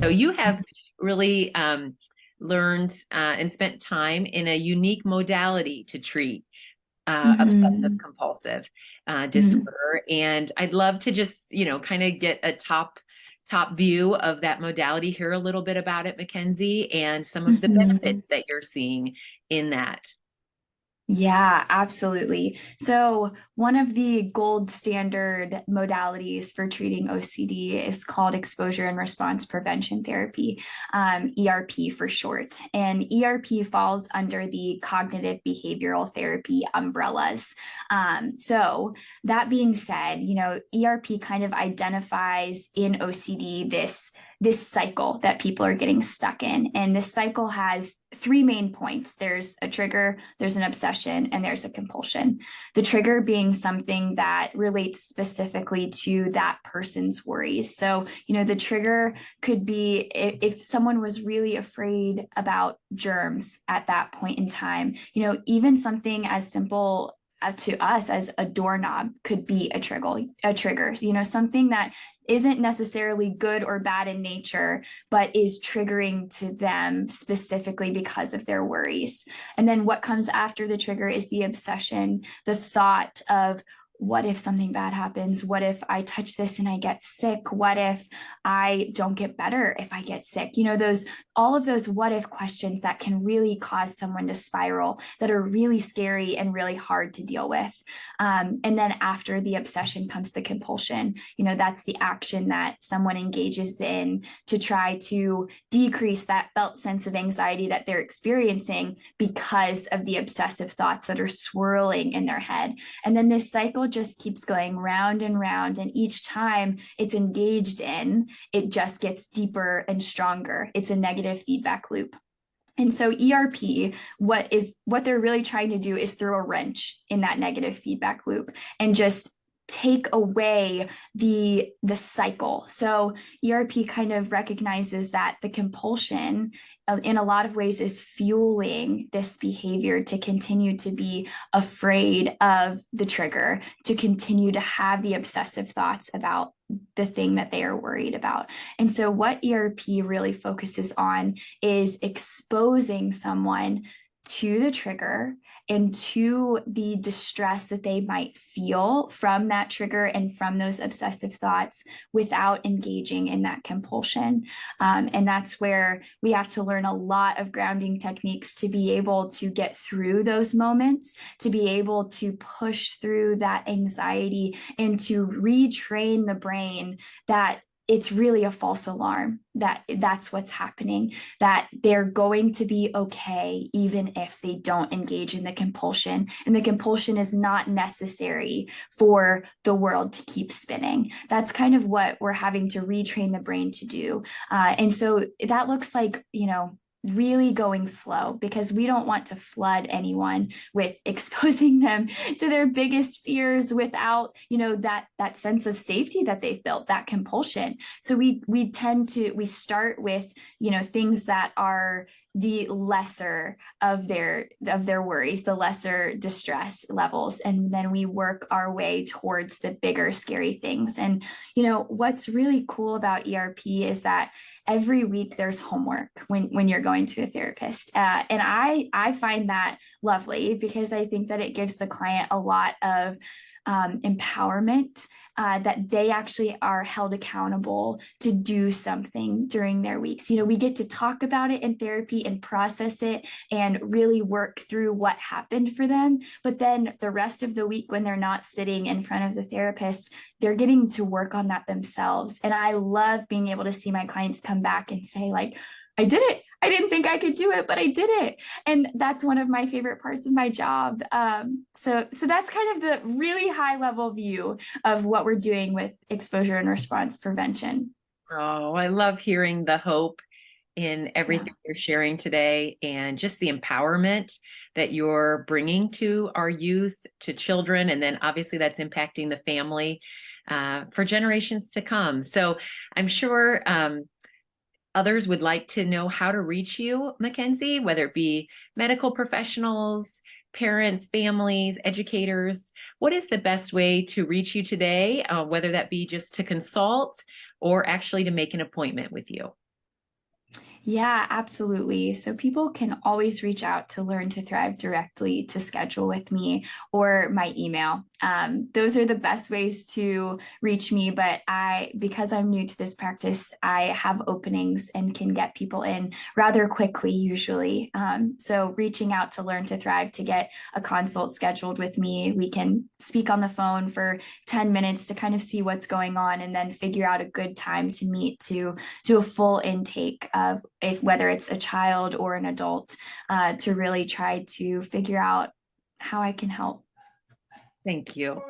So you have really learned and spent time in a unique modality to treat obsessive Hmm. compulsive Hmm. disorder. And I'd love to just, kind of get a top view of that modality, hear a little bit about it, Mackenzie, and some of the Hmm. benefits that you're seeing in that. Yeah, absolutely. So, one of the gold standard modalities for treating OCD is called exposure and response prevention therapy, ERP for short. And ERP falls under the cognitive behavioral therapy umbrellas. So, that being said, ERP kind of identifies in OCD this cycle that people are getting stuck in. And this cycle has three main points. There's a trigger, there's an obsession, and there's a compulsion. The trigger being something that relates specifically to that person's worries. So, the trigger could be if someone was really afraid about germs at that point in time, even something as simple to us as a doorknob could be a trigger, something that isn't necessarily good or bad in nature, but is triggering to them specifically because of their worries. And then what comes after the trigger is the obsession, the thought of, what if something bad happens? What if I touch this and I get sick? What if I don't get better if I get sick? Those all of those what if questions that can really cause someone to spiral, that are really scary and really hard to deal with. And then after the obsession comes the compulsion. That's the action that someone engages in to try to decrease that felt sense of anxiety that they're experiencing because of the obsessive thoughts that are swirling in their head. And then this cycle just keeps going round and round. And each time it's engaged in, it just gets deeper and stronger. It's a negative feedback loop. And so ERP, what they're really trying to do is throw a wrench in that negative feedback loop and just take away the cycle. So ERP kind of recognizes that the compulsion in a lot of ways is fueling this behavior to continue to be afraid of the trigger, to continue to have the obsessive thoughts about the thing that they are worried about. And so what ERP really focuses on is exposing someone to the trigger and to the distress that they might feel from that trigger and from those obsessive thoughts without engaging in that compulsion. And that's where we have to learn a lot of grounding techniques to be able to get through those moments, to be able to push through that anxiety and to retrain the brain that it's really a false alarm, that that's what's happening, that they're going to be okay even if they don't engage in the compulsion. And the compulsion is not necessary for the world to keep spinning. That's kind of what we're having to retrain the brain to do. And so that looks like, really going slow, because we don't want to flood anyone with exposing them to their biggest fears without that sense of safety that they've built, that compulsion. So we start with things that are the lesser of their worries, the lesser distress levels, and then we work our way towards the bigger scary things. And what's really cool about ERP is that every week there's homework when you're going to a therapist, and I find that lovely, because I think that it gives the client a lot of empowerment, that they actually are held accountable to do something during their weeks. We get to talk about it in therapy and process it and really work through what happened for them. But then the rest of the week, when they're not sitting in front of the therapist, they're getting to work on that themselves. And I love being able to see my clients come back and say, like, I did it. I didn't think I could do it, but I did it. And that's one of my favorite parts of my job. So that's kind of the really high level view of what we're doing with exposure and response prevention. Oh, I love hearing the hope in Yeah. everything you're sharing today, and just the empowerment that you're bringing to our youth, to children, and then obviously that's impacting the family for generations to come. So I'm sure others would like to know how to reach you, Mackenzie, whether it be medical professionals, parents, families, educators. What is the best way to reach you today, whether that be just to consult or actually to make an appointment with you? Yeah, absolutely. So people can always reach out to Learn to Thrive directly to schedule with me or my email. Those are the best ways to reach me. But because I'm new to this practice, I have openings and can get people in rather quickly usually. So reaching out to Learn to Thrive to get a consult scheduled with me, we can speak on the phone for 10 minutes to kind of see what's going on and then figure out a good time to meet to do a full intake of if whether it's a child or an adult, to really try to figure out how I can help. Thank you.